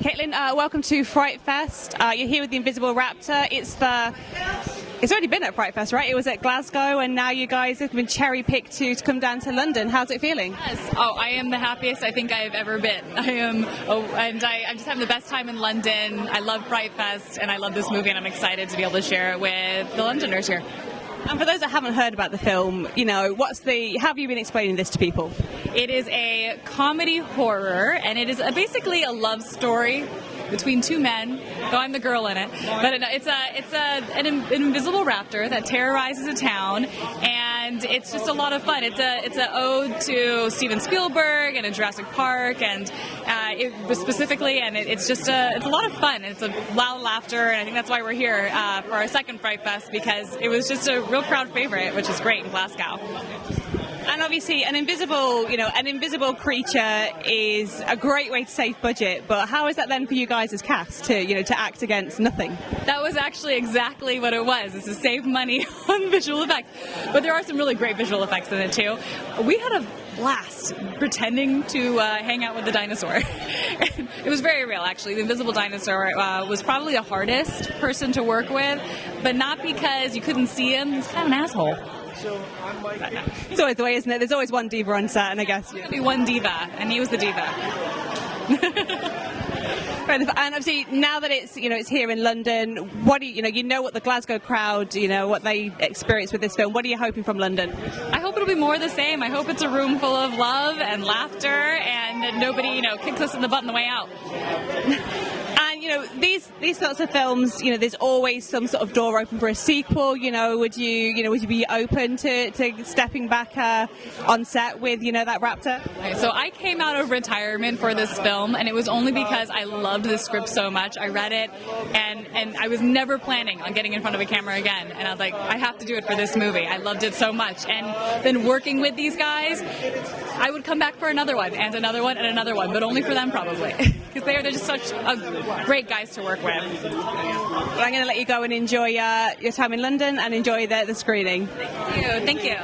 Caitlin, welcome to Fright Fest. You're here with the Invisible Raptor. It's already been at Fright Fest, right? It was at Glasgow, and now you guys have been cherry-picked to come down to London. How's it feeling? Yes. Oh, I am the happiest I think I have ever been. I'm just having the best time in London. I love Fright Fest, and I love this movie, and I'm excited to be able to share it with the Londoners here. And for those that haven't heard about the film, how have you been explaining this to people? It is a comedy horror, and it is basically a love story between two men, though I'm the girl in it. But it's an invisible raptor that terrorizes a town, and it's just a lot of fun. It's an ode to Steven Spielberg and Jurassic Park, and it's a lot of fun. It's a loud laughter, and I think that's why we're here for our second Fright Fest, because it was just a real crowd favorite, which is great in Glasgow. And obviously, an invisible creature is a great way to save budget. But how is that then for you guys as cast to act against nothing? That was actually exactly what it was. It's to save money on visual effects. But there are some really great visual effects in it too. We had a blast pretending to hang out with the dinosaur. It was very real, actually. The invisible dinosaur was probably the hardest person to work with, but not because you couldn't see him. He's kind of an asshole. It's always the way, isn't it? There's always one diva on set, and I guess there's be one diva, and he was the diva. And obviously, now that it's here in London, what do you know what the Glasgow crowd, what they experience with this film? What are you hoping from London? I hope it'll be more of the same. I hope it's a room full of love and laughter, and that nobody kicks us in the butt on the way out. And these sorts of films, there's always some sort of door open for a sequel. Would you be open to stepping back on set with that raptor? So I came out of retirement for this film, and it was only because I loved the script so much. I read it, and I was never planning on getting in front of a camera again. And I was like, I have to do it for this movie. I loved it so much. And then working with these guys, I would come back for another one, and another one, and another one, but only for them probably, because they're just such great guys to work with. Well, I'm going to let you go and enjoy your time in London and enjoy the screening. Thank you.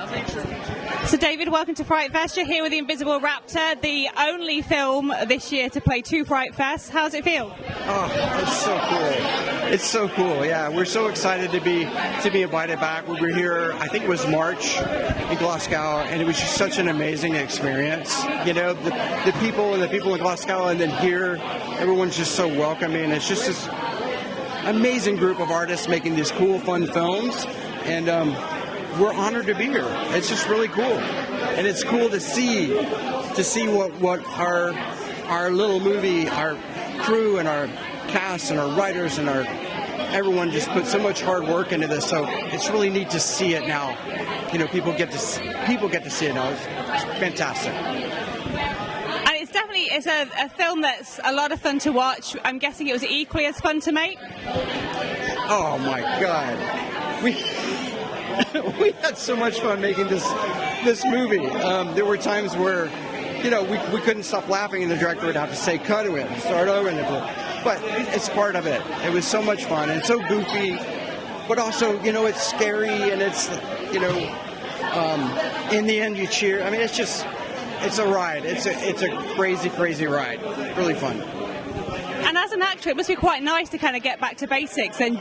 So David, welcome to Fright Fest. You're here with the Invisible Raptor, the only film this year to play two Fright Fests. How does it feel? Oh, it's so cool. It's so cool. Yeah, we're so excited to be invited back. We were here, I think it was March in Glasgow, and it was just such an amazing experience. The people in Glasgow, and then here, everyone's just so welcoming. It's just this amazing group of artists making these cool, fun films, and we're honored to be here. It's just really cool, and it's cool to see what our little movie, our crew and our cast and our writers and everyone just put so much hard work into this. So it's really neat to see it now. People get to see it now. It's fantastic. And it's a film that's a lot of fun to watch. I'm guessing it was equally as fun to make. Oh my God, we had so much fun making this movie. There were times where, we couldn't stop laughing, and the director would have to say, cut it, and start over. But it's part of it. It was so much fun and so goofy, but also, it's scary, and it's, in the end you cheer. I mean, it's a ride. It's a crazy, crazy ride. Really fun. And as an actor, it must be quite nice to kind of get back to basics and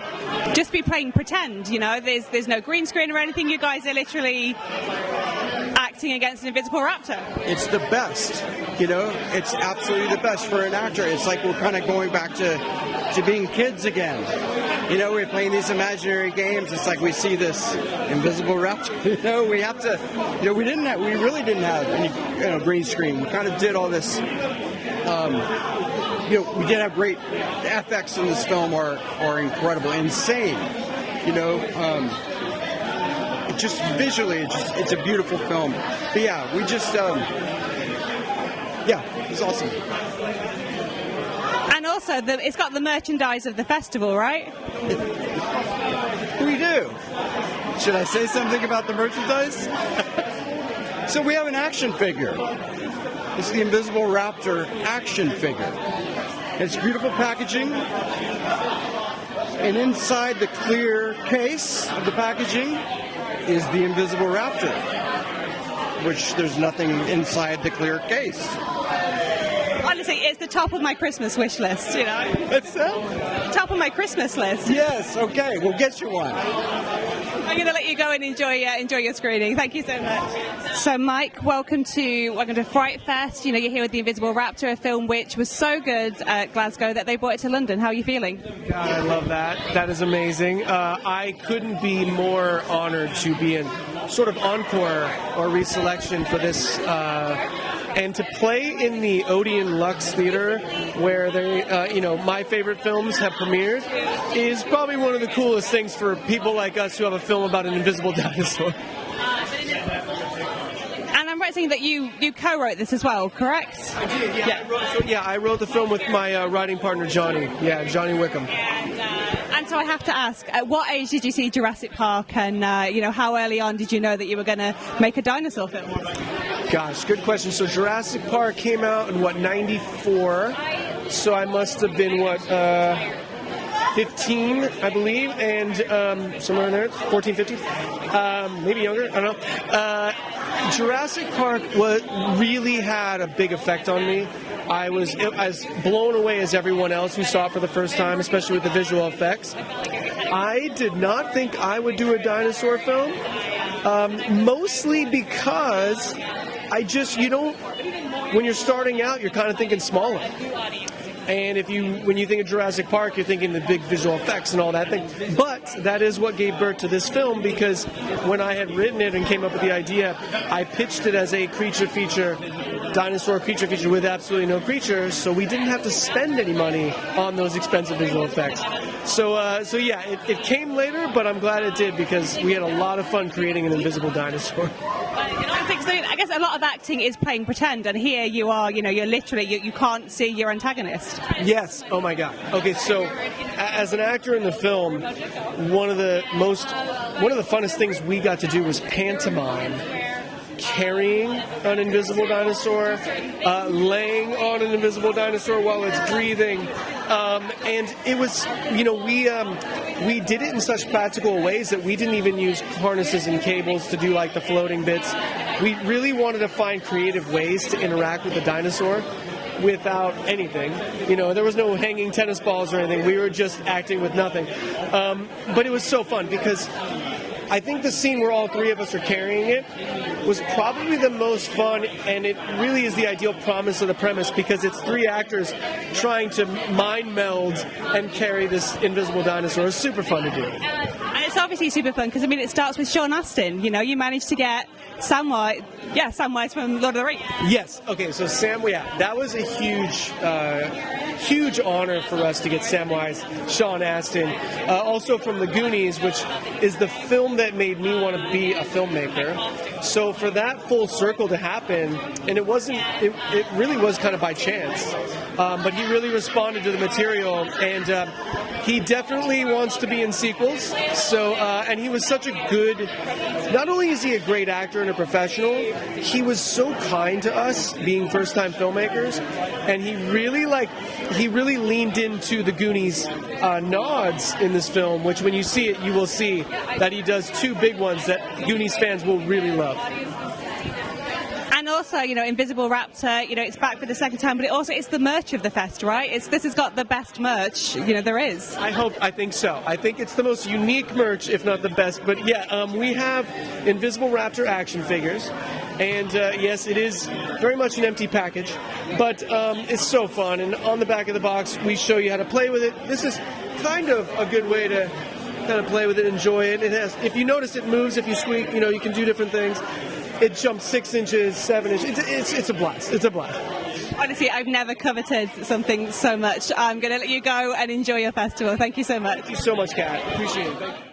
just be playing pretend. There's no green screen or anything. You guys are literally acting against an invisible raptor. It's the best. It's absolutely the best for an actor. It's like we're kind of going back to being kids again. We're playing these imaginary games. It's like we see this invisible raptor. We have to. We really didn't have any green screen. We kind of did all this. We did have great. The FX in this film are incredible, insane. Just visually, it's a beautiful film. But yeah, we just, it was awesome. And also, it's got the merchandise of the festival, right? We do. Should I say something about the merchandise? So we have an action figure. It's the Invisible Raptor action figure. It's beautiful packaging. And inside the clear case of the packaging is the Invisible Raptor, which there's nothing inside the clear case. Honestly, It's the top of my Christmas wish list, you know. What's that? Top of my Christmas list. Yes, okay, we'll get you one. I'm going to let you go and enjoy your screening. Thank you so much. So, Mike, welcome to Fright Fest. You know, you're here with The Invisible Raptor, a film which was so good at Glasgow that they brought it to London. How are you feeling? God, I love that. That is amazing. I couldn't be more honored to be in sort of encore or reselection for this. And to play in the Odeon Lux Theater, where they, my favorite films have premiered, is probably one of the coolest things for people like us who have a film about an invisible dinosaur. And I'm right saying that you co-wrote this as well, correct? I did, yeah. I wrote the film with my writing partner, Johnny. Yeah, Johnny Wickham. And so I have to ask, at what age did you see Jurassic Park, and how early on did you know that you were going to make a dinosaur film? Gosh, good question. So Jurassic Park came out in, 94? So I must have been, 15, I believe, and somewhere in there, 14, 15, maybe younger, I don't know. Jurassic Park really had a big effect on me. I was as blown away as everyone else who saw it for the first time, especially with the visual effects. I did not think I would do a dinosaur film, mostly because when you're starting out, you're kind of thinking smaller. And when you think of Jurassic Park, you're thinking the big visual effects and all that thing. But that is what gave birth to this film, because when I had written it and came up with the idea, I pitched it as a dinosaur creature feature with absolutely no creatures, so we didn't have to spend any money on those expensive visual effects. So yeah, it came later, but I'm glad it did, because we had a lot of fun creating an invisible dinosaur. I guess a lot of acting is playing pretend, and here you are, you're literally, you can't see your antagonist. Yes, oh my God. Okay, so as an actor in the film, one of the funnest things we got to do was pantomime carrying an invisible dinosaur, laying on an invisible dinosaur while it's breathing, and it was, we did it in such practical ways that we didn't even use harnesses and cables to do like the floating bits. We really wanted to find creative ways to interact with the dinosaur without anything. There was no hanging tennis balls or anything. We were just acting with nothing. But it was so fun, because I think the scene where all three of us are carrying it was probably the most fun, and it really is the ideal promise of the premise, because it's three actors trying to mind meld and carry this invisible dinosaur. It's super fun to do. And it's obviously super fun, because it starts with Sean Astin. You managed to get Samwise from Lord of the Rings. Yes. Okay. So that was a huge honor for us to get Samwise, Sean Astin, also from The Goonies, which is the film that made me want to be a filmmaker. So for that full circle to happen, and it really was kind of by chance, but he really responded to the material, and he definitely wants to be in sequels. So, and he was such a good, not only is he a great actor and a professional, he was so kind to us being first-time filmmakers, and he really leaned into the Goonies nods in this film, which when you see it, you will see that he does two big ones that Goonies fans will really love. And also, Invisible Raptor, it's back for the second time, but it's the merch of the fest, right? This has got the best merch, there is. I think so. I think it's the most unique merch, if not the best. But yeah, we have Invisible Raptor action figures. And yes, it is very much an empty package, but it's so fun. And on the back of the box, we show you how to play with it. This is kind of a good way to kind of play with it, enjoy it. It has, if you notice, it moves if you squeak. You can do different things. It jumps 6 inches, 7 inches. It's a blast. It's a blast. Honestly, I've never coveted something so much. I'm going to let you go and enjoy your festival. Thank you so much. Thank you so much, Kat. Appreciate it. Thank you.